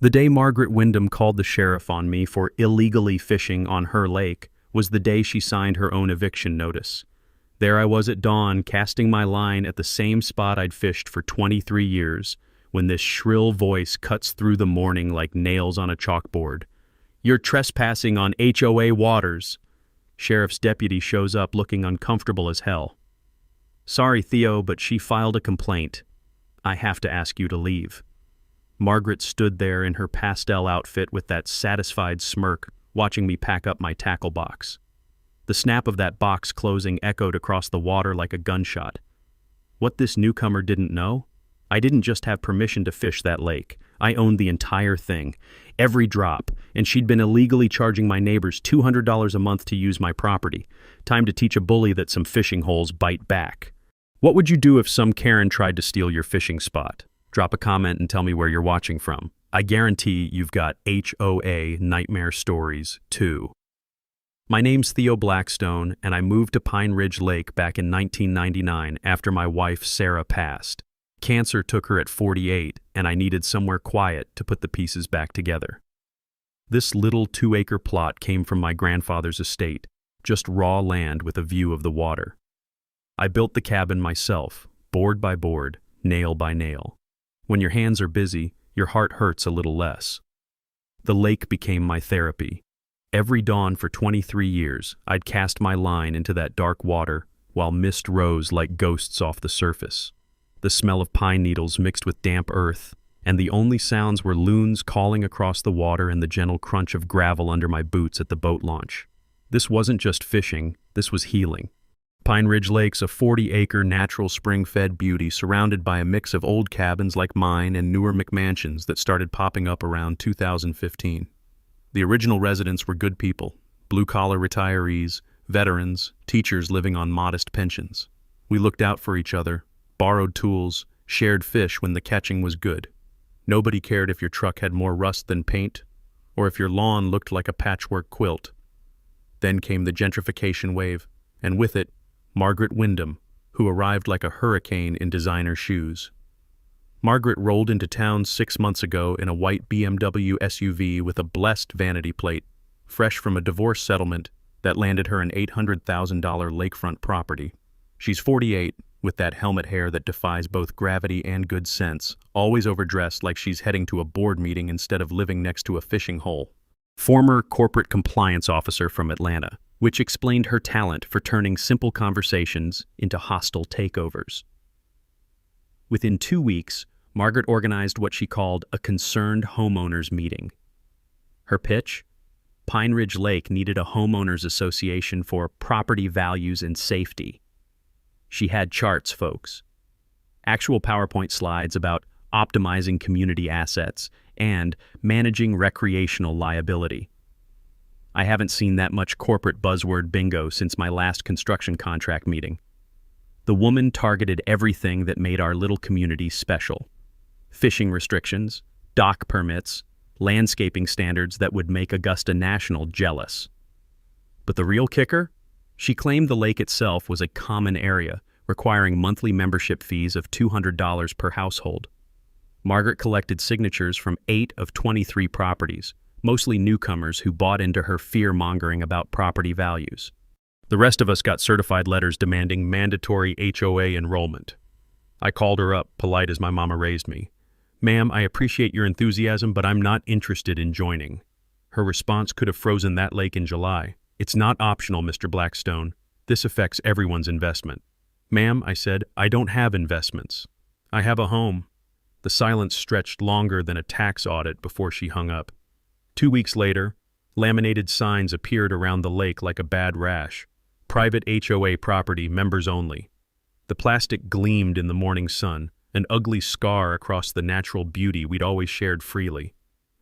The day Margaret Wyndham called the sheriff on me for illegally fishing on her lake was the day she signed her own eviction notice. There I was at dawn, casting my line at the same spot I'd fished for 23 years, when this shrill voice cuts through the morning like nails on a chalkboard. "You're trespassing on HOA waters." Sheriff's deputy shows up looking uncomfortable as hell. "Sorry, Theo, but she filed a complaint. I have to ask you to leave." Margaret stood there in her pastel outfit with that satisfied smirk, watching me pack up my tackle box. The snap of that box closing echoed across the water like a gunshot. What this newcomer didn't know? I didn't just have permission to fish that lake. I owned the entire thing, every drop, and she'd been illegally charging my neighbors $200 a month to use my property. Time to teach a bully that some fishing holes bite back. What would you do if some Karen tried to steal your fishing spot? Drop a comment and tell me where you're watching from. I guarantee you've got HOA nightmare stories, too. My name's Theo Blackstone, and I moved to Pine Ridge Lake back in 1999 after my wife Sarah passed. Cancer took her at 48, and I needed somewhere quiet to put the pieces back together. This little 2-acre plot came from my grandfather's estate, just raw land with a view of the water. I built the cabin myself, board by board, nail by nail. When your hands are busy, your heart hurts a little less. The lake became my therapy. Every dawn for 23 years, I'd cast my line into that dark water while mist rose like ghosts off the surface. The smell of pine needles mixed with damp earth, and the only sounds were loons calling across the water and the gentle crunch of gravel under my boots at the boat launch. This wasn't just fishing, this was healing. Pine Ridge Lake's a 40-acre natural spring-fed beauty surrounded by a mix of old cabins like mine and newer McMansions that started popping up around 2015. The original residents were good people, blue-collar retirees, veterans, teachers living on modest pensions. We looked out for each other, borrowed tools, shared fish when the catching was good. Nobody cared if your truck had more rust than paint, or if your lawn looked like a patchwork quilt. Then came the gentrification wave, and with it, Margaret Wyndham, who arrived like a hurricane in designer shoes. Margaret rolled into town 6 months ago in a white BMW SUV with a blessed vanity plate, fresh from a divorce settlement that landed her an $800,000 lakefront property. She's 48, with that helmet hair that defies both gravity and good sense, always overdressed like she's heading to a board meeting instead of living next to a fishing hole. Former corporate compliance officer from Atlanta, which explained her talent for turning simple conversations into hostile takeovers. Within 2 weeks, Margaret organized what she called a concerned homeowners meeting. Her pitch? Pine Ridge Lake needed a homeowners association for property values and safety. She had charts, folks. Actual PowerPoint slides about optimizing community assets and managing recreational liability. I haven't seen that much corporate buzzword bingo since my last construction contract meeting. The woman targeted everything that made our little community special. Fishing restrictions, dock permits, landscaping standards that would make Augusta National jealous. But the real kicker? She claimed the lake itself was a common area, requiring monthly membership fees of $200 per household. Margaret collected signatures from 8 of 23 properties, mostly newcomers who bought into her fear-mongering about property values. The rest of us got certified letters demanding mandatory HOA enrollment. I called her up, polite as my mama raised me. "Ma'am, I appreciate your enthusiasm, but I'm not interested in joining." Her response could have frozen that lake in July. "It's not optional, Mr. Blackstone. This affects everyone's investment." "Ma'am," I said, "I don't have investments. I have a home." The silence stretched longer than a tax audit before she hung up. 2 weeks later, laminated signs appeared around the lake like a bad rash. Private HOA property, members only. The plastic gleamed in the morning sun, an ugly scar across the natural beauty we'd always shared freely.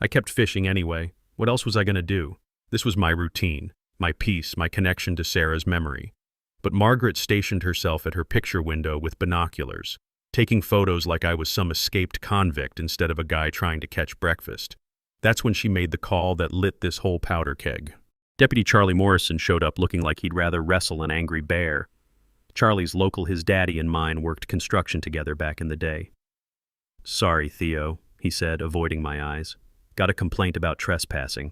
I kept fishing anyway. What else was I going to do? This was my routine, my peace, my connection to Sarah's memory. But Margaret stationed herself at her picture window with binoculars, taking photos like I was some escaped convict instead of a guy trying to catch breakfast. That's when she made the call that lit this whole powder keg. Deputy Charlie Morrison showed up looking like he'd rather wrestle an angry bear. Charlie's local his daddy and mine worked construction together back in the day. "Sorry, Theo," he said, avoiding my eyes. Got a complaint about trespassing.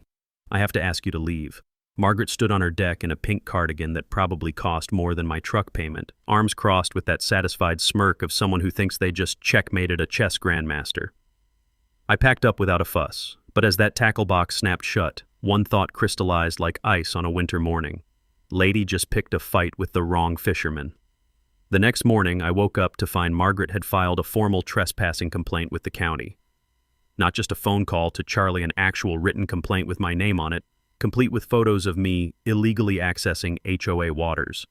I have to ask you to leave. Margaret stood on her deck in a pink cardigan that probably cost more than my truck payment, arms crossed with that satisfied smirk of someone who thinks they just checkmated a chess grandmaster. I packed up without a fuss, but as that tackle box snapped shut, one thought crystallized like ice on a winter morning. Lady just picked a fight with the wrong fisherman. The next morning, I woke up to find Margaret had filed a formal trespassing complaint with the county. Not just a phone call to Charlie, an actual written complaint with my name on it, complete with photos of me illegally accessing HOA waters.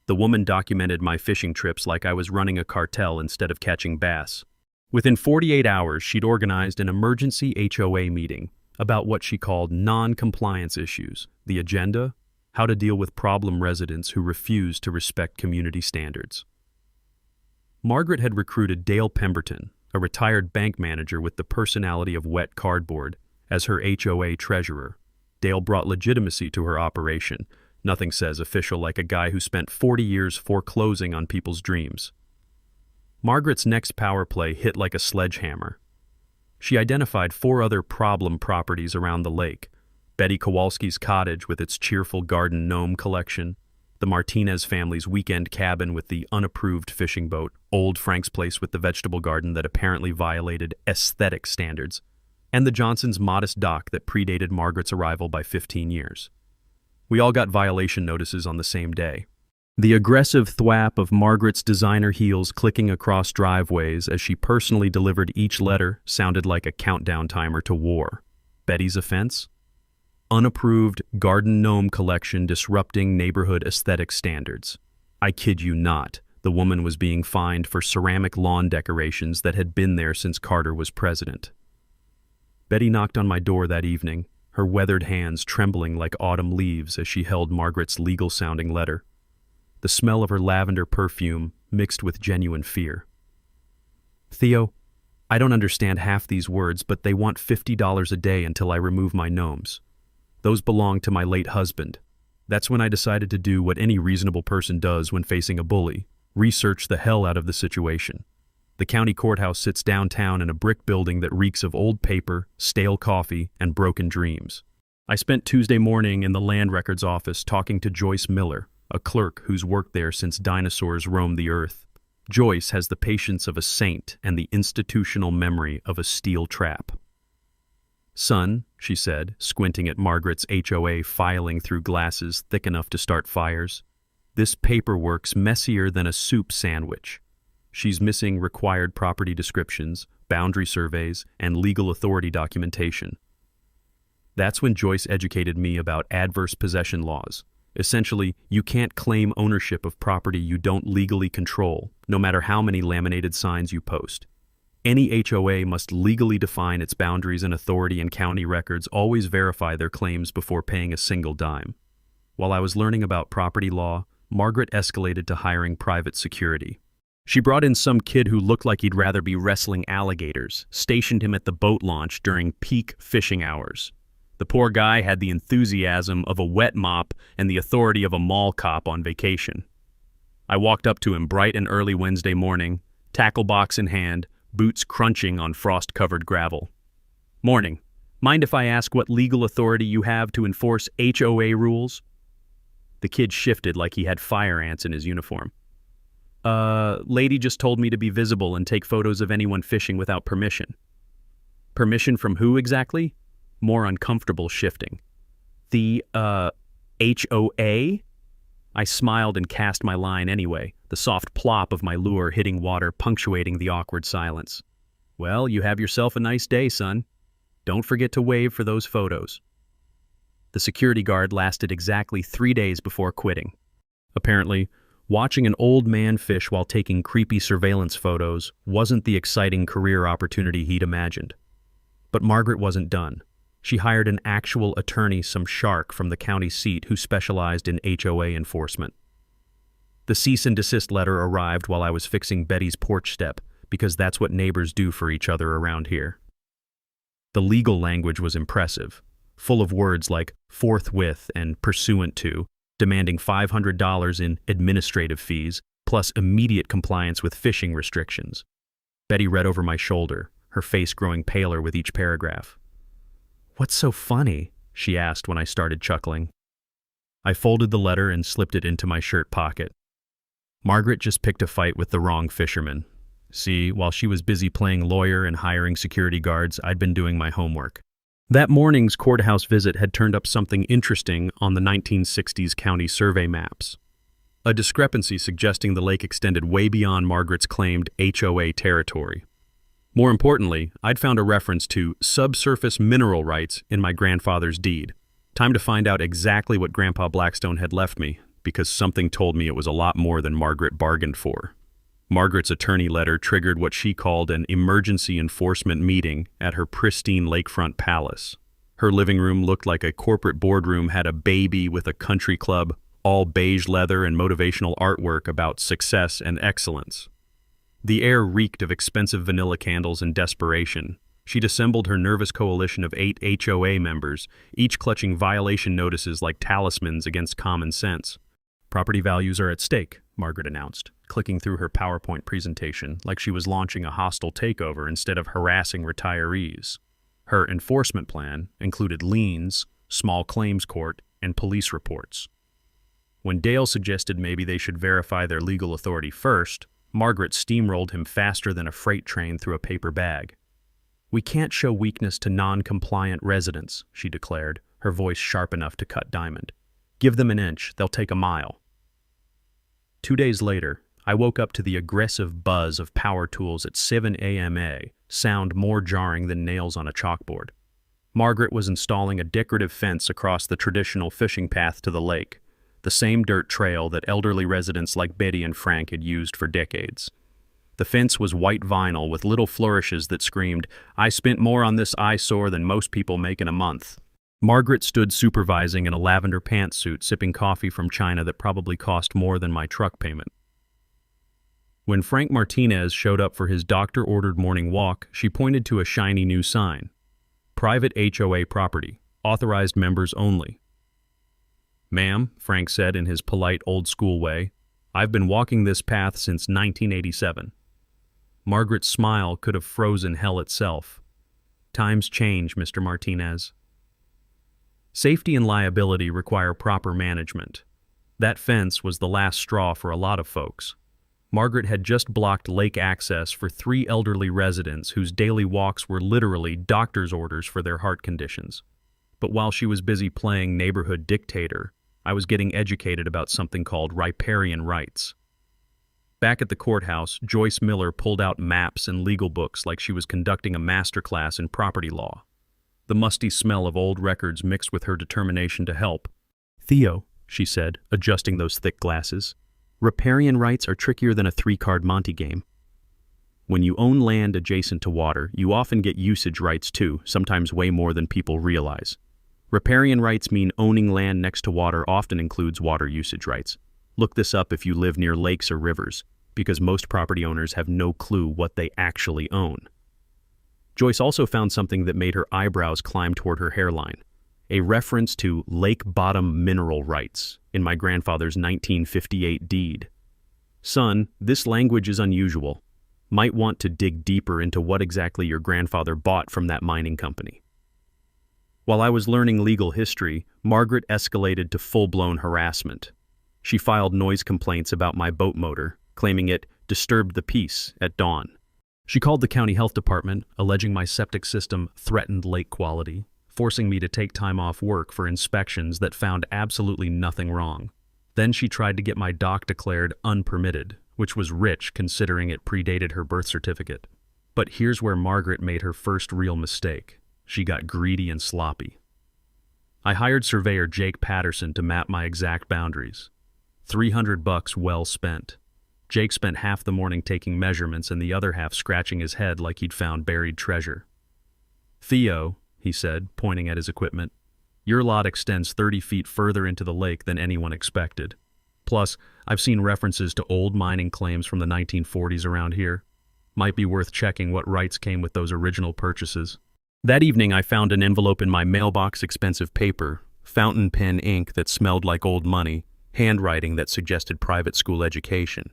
The woman documented my fishing trips like I was running a cartel instead of catching bass. Within 48 hours, she'd organized an emergency HOA meeting about what she called non-compliance issues, the agenda, how to deal with problem residents who refuse to respect community standards. Margaret had recruited Dale Pemberton, a retired bank manager with the personality of wet cardboard, as her HOA treasurer. Dale brought legitimacy to her operation. Nothing says official like a guy who spent 40 years foreclosing on people's dreams. Margaret's next power play hit like a sledgehammer. She identified 4 other problem properties around the lake: Betty Kowalski's cottage with its cheerful garden gnome collection, the Martinez family's weekend cabin with the unapproved fishing boat, old Frank's place with the vegetable garden that apparently violated aesthetic standards, and the Johnsons' modest dock that predated Margaret's arrival by 15 years. We all got violation notices on the same day. The aggressive thwap of Margaret's designer heels clicking across driveways as she personally delivered each letter sounded like a countdown timer to war. Betty's offense? Unapproved garden gnome collection disrupting neighborhood aesthetic standards. I kid you not, the woman was being fined for ceramic lawn decorations that had been there since Carter was president. Betty knocked on my door that evening, her weathered hands trembling like autumn leaves as she held Margaret's legal-sounding letter. The smell of her lavender perfume mixed with genuine fear. "Theo, I don't understand half these words, but they want $50 a day until I remove my gnomes. Those belong to my late husband." That's when I decided to do what any reasonable person does when facing a bully: research the hell out of the situation. The county courthouse sits downtown in a brick building that reeks of old paper, stale coffee, and broken dreams. I spent Tuesday morning in the land records office talking to Joyce Miller, a clerk who's worked there since dinosaurs roamed the earth. Joyce has the patience of a saint and the institutional memory of a steel trap. "Son," she said, squinting at Margaret's HOA filing through glasses thick enough to start fires, "this paperwork's messier than a soup sandwich. She's missing required property descriptions, boundary surveys, and legal authority documentation." That's when Joyce educated me about adverse possession laws. Essentially, you can't claim ownership of property you don't legally control, no matter how many laminated signs you post. Any HOA must legally define its boundaries, and authority and county records always verify their claims before paying a single dime. While I was learning about property law, Margaret escalated to hiring private security. She brought in some kid who looked like he'd rather be wrestling alligators, stationed him at the boat launch during peak fishing hours. The poor guy had the enthusiasm of a wet mop and the authority of a mall cop on vacation. I walked up to him bright and early Wednesday morning, tackle box in hand, boots crunching on frost-covered gravel. "Morning. Mind if I ask what legal authority you have to enforce HOA rules?" The kid shifted like he had fire ants in his uniform. Lady just told me to be visible and take photos of anyone fishing without permission." "Permission from who exactly?" More uncomfortable shifting. "The, HOA?" I smiled and cast my line anyway, the soft plop of my lure hitting water punctuating the awkward silence. "Well, you have yourself a nice day, son. Don't forget to wave for those photos." The security guard lasted exactly 3 days before quitting. Apparently, watching an old man fish while taking creepy surveillance photos wasn't the exciting career opportunity he'd imagined. But Margaret wasn't done. She hired an actual attorney, some shark from the county seat who specialized in HOA enforcement. The cease and desist letter arrived while I was fixing Betty's porch step, because that's what neighbors do for each other around here. The legal language was impressive, full of words like forthwith and pursuant to, demanding $500 in administrative fees, plus immediate compliance with fishing restrictions. Betty read over my shoulder, her face growing paler with each paragraph. "What's so funny?" she asked when I started chuckling. I folded the letter and slipped it into my shirt pocket. Margaret just picked a fight with the wrong fisherman. See, while she was busy playing lawyer and hiring security guards, I'd been doing my homework. That morning's courthouse visit had turned up something interesting on the 1960s county survey maps. A discrepancy suggesting the lake extended way beyond Margaret's claimed HOA territory. More importantly, I'd found a reference to subsurface mineral rights in my grandfather's deed. Time to find out exactly what Grandpa Blackstone had left me, because something told me it was a lot more than Margaret bargained for. Margaret's attorney letter triggered what she called an emergency enforcement meeting at her pristine lakefront palace. Her living room looked like a corporate boardroom had a baby with a country club, all beige leather and motivational artwork about success and excellence. The air reeked of expensive vanilla candles and desperation. She'd assembled her nervous coalition of 8 HOA members, each clutching violation notices like talismans against common sense. "Property values are at stake," Margaret announced, clicking through her PowerPoint presentation like she was launching a hostile takeover instead of harassing retirees. Her enforcement plan included liens, small claims court, and police reports. When Dale suggested maybe they should verify their legal authority first, Margaret steamrolled him faster than a freight train through a paper bag. "We can't show weakness to non-compliant residents," she declared, her voice sharp enough to cut diamond. "Give them an inch, they'll take a mile." 2 days later, I woke up to the aggressive buzz of power tools at 7 a.m. sound more jarring than nails on a chalkboard. Margaret was installing a decorative fence across the traditional fishing path to the lake, the same dirt trail that elderly residents like Betty and Frank had used for decades. The fence was white vinyl with little flourishes that screamed, "I spent more on this eyesore than most people make in a month." Margaret stood supervising in a lavender pantsuit, sipping coffee from China that probably cost more than my truck payment. When Frank Martinez showed up for his doctor-ordered morning walk, she pointed to a shiny new sign. "Private HOA property. Authorized members only." "Ma'am," Frank said in his polite old-school way, "I've been walking this path since 1987. Margaret's smile could have frozen hell itself. "Times change, Mr. Martinez." Safety and liability require proper management. That fence was the last straw for a lot of folks. Margaret had just blocked lake access for 3 elderly residents whose daily walks were literally doctor's orders for their heart conditions. But while she was busy playing neighborhood dictator, I was getting educated about something called riparian rights. Back at the courthouse, Joyce Miller pulled out maps and legal books like she was conducting a masterclass in property law. The musty smell of old records mixed with her determination to help. "Theo," she said, adjusting those thick glasses, "riparian rights are trickier than a 3-card Monte game. When you own land adjacent to water, you often get usage rights too, sometimes way more than people realize. Riparian rights mean owning land next to water often includes water usage rights. Look this up if you live near lakes or rivers, because most property owners have no clue what they actually own." Joyce also found something that made her eyebrows climb toward her hairline, a reference to lake bottom mineral rights in my grandfather's 1958 deed. "Son, this language is unusual. Might want to dig deeper into what exactly your grandfather bought from that mining company." While I was learning legal history, Margaret escalated to full-blown harassment. She filed noise complaints about my boat motor, claiming it disturbed the peace at dawn. She called the county health department, alleging my septic system threatened lake quality, forcing me to take time off work for inspections that found absolutely nothing wrong. Then she tried to get my dock declared unpermitted, which was rich considering it predated her birth certificate. But here's where Margaret made her first real mistake. She got greedy and sloppy. I hired surveyor Jake Patterson to map my exact boundaries. $300 well spent. Jake spent half the morning taking measurements and the other half scratching his head like he'd found buried treasure. "Theo," he said, pointing at his equipment, "your lot extends 30 feet further into the lake than anyone expected. Plus, I've seen references to old mining claims from the 1940s around here. Might be worth checking what rights came with those original purchases." That evening, I found an envelope in my mailbox, expensive paper, fountain pen ink that smelled like old money, handwriting that suggested private school education.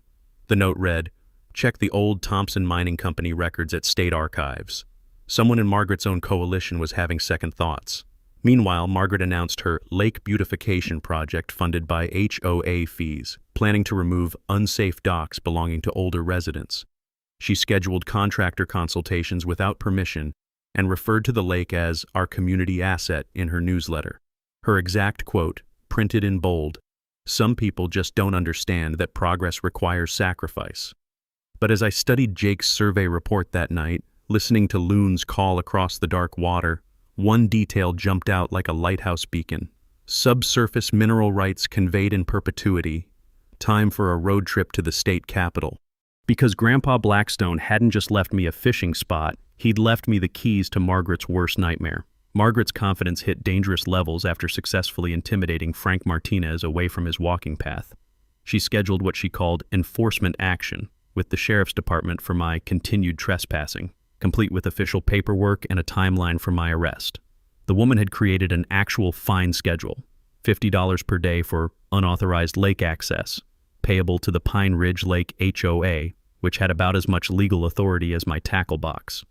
The note read, "Check the old Thompson Mining Company records at State Archives." Someone in Margaret's own coalition was having second thoughts. Meanwhile, Margaret announced her lake beautification project funded by HOA fees, planning to remove unsafe docks belonging to older residents. She scheduled contractor consultations without permission and referred to the lake as our community asset in her newsletter. Her exact quote, printed in bold, "Some people just don't understand that progress requires sacrifice." But as I studied Jake's survey report that night, listening to loons call across the dark water, one detail jumped out like a lighthouse beacon. Subsurface mineral rights conveyed in perpetuity. Time for a road trip to the state capitol. Because Grandpa Blackstone hadn't just left me a fishing spot, he'd left me the keys to Margaret's worst nightmare. Margaret's confidence hit dangerous levels after successfully intimidating Frank Martinez away from his walking path. She scheduled what she called enforcement action with the sheriff's department for my continued trespassing, complete with official paperwork and a timeline for my arrest. The woman had created an actual fine schedule, $50 per day for unauthorized lake access, payable to the Pine Ridge Lake HOA, which had about as much legal authority as my tackle box.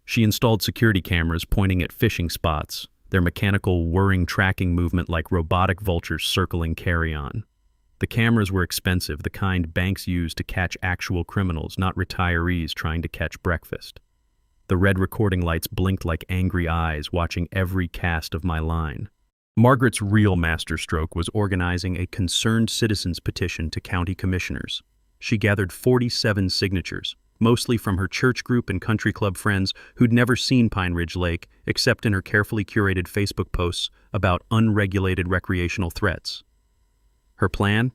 She installed security cameras pointing at fishing spots, their mechanical whirring tracking movement like robotic vultures circling carry-on. The cameras were expensive, the kind banks use to catch actual criminals, not retirees trying to catch breakfast. The red recording lights blinked like angry eyes, watching every cast of my line. Margaret's real masterstroke was organizing a concerned citizens petition to county commissioners. She gathered 47 signatures, mostly from her church group and country club friends who'd never seen Pine Ridge Lake except in her carefully curated Facebook posts about unregulated recreational threats. Her plan?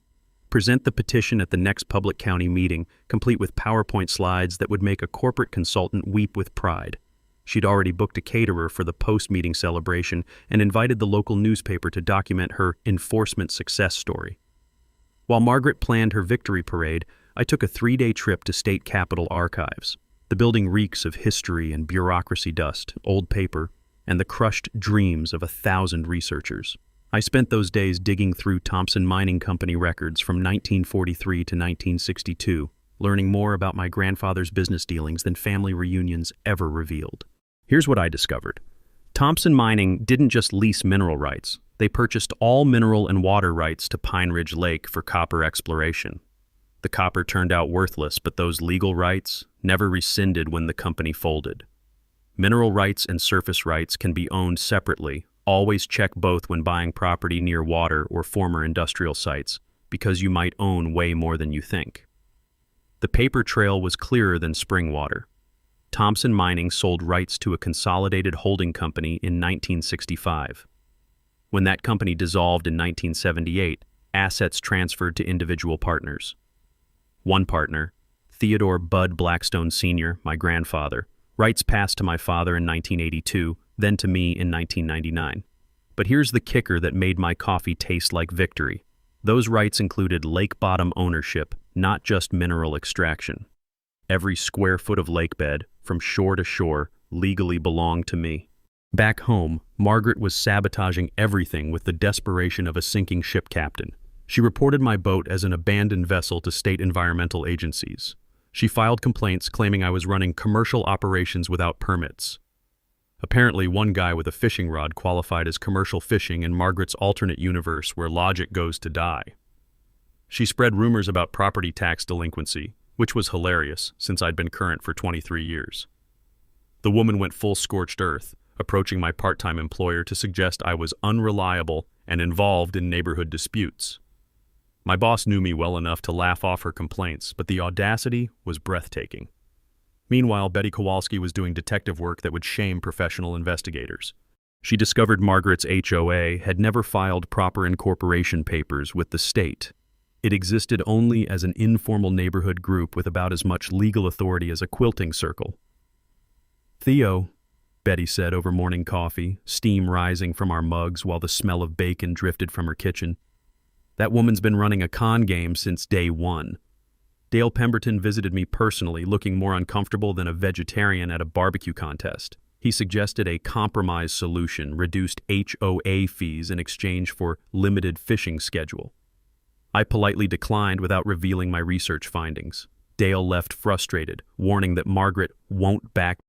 Present the petition at the next public county meeting, complete with PowerPoint slides that would make a corporate consultant weep with pride. She'd already booked a caterer for the post-meeting celebration and invited the local newspaper to document her enforcement success story. While Margaret planned her victory parade, I took a 3-day trip to State Capitol archives. The building reeks of history and bureaucracy dust, old paper, and the crushed dreams of 1,000 researchers. I spent those days digging through Thompson Mining Company records from 1943 to 1962, learning more about my grandfather's business dealings than family reunions ever revealed. Here's what I discovered. Thompson Mining didn't just lease mineral rights. They purchased all mineral and water rights to Pine Ridge Lake for copper exploration. The copper turned out worthless, but those legal rights never rescinded when the company folded. Mineral rights and surface rights can be owned separately. Always check both when buying property near water or former industrial sites, because you might own way more than you think. The paper trail was clearer than spring water. Thompson Mining sold rights to a consolidated holding company in 1965. When that company dissolved in 1978, assets transferred to individual partners. One partner, Theodore Bud Blackstone Sr., my grandfather, rights passed to my father in 1982, then to me in 1999. But here's the kicker that made my coffee taste like victory. Those rights included lake bottom ownership, not just mineral extraction. Every square foot of lake bed, from shore to shore, legally belonged to me. Back home, Margaret was sabotaging everything with the desperation of a sinking ship captain. She reported my boat as an abandoned vessel to state environmental agencies. She filed complaints claiming I was running commercial operations without permits. Apparently, one guy with a fishing rod qualified as commercial fishing in Margaret's alternate universe where logic goes to die. She spread rumors about property tax delinquency, which was hilarious since I'd been current for 23 years. The woman went full scorched earth, approaching my part-time employer to suggest I was unreliable and involved in neighborhood disputes. My boss knew me well enough to laugh off her complaints, but the audacity was breathtaking. Meanwhile, Betty Kowalski was doing detective work that would shame professional investigators. She discovered Margaret's HOA had never filed proper incorporation papers with the state. It existed only as an informal neighborhood group with about as much legal authority as a quilting circle. "Theo," Betty said over morning coffee, steam rising from our mugs while the smell of bacon drifted from her kitchen. "That woman's been running a con game since day one." Dale Pemberton visited me personally, looking more uncomfortable than a vegetarian at a barbecue contest. He suggested a compromise solution, reduced HOA fees in exchange for limited fishing schedule. I politely declined without revealing my research findings. Dale left frustrated, warning that Margaret won't back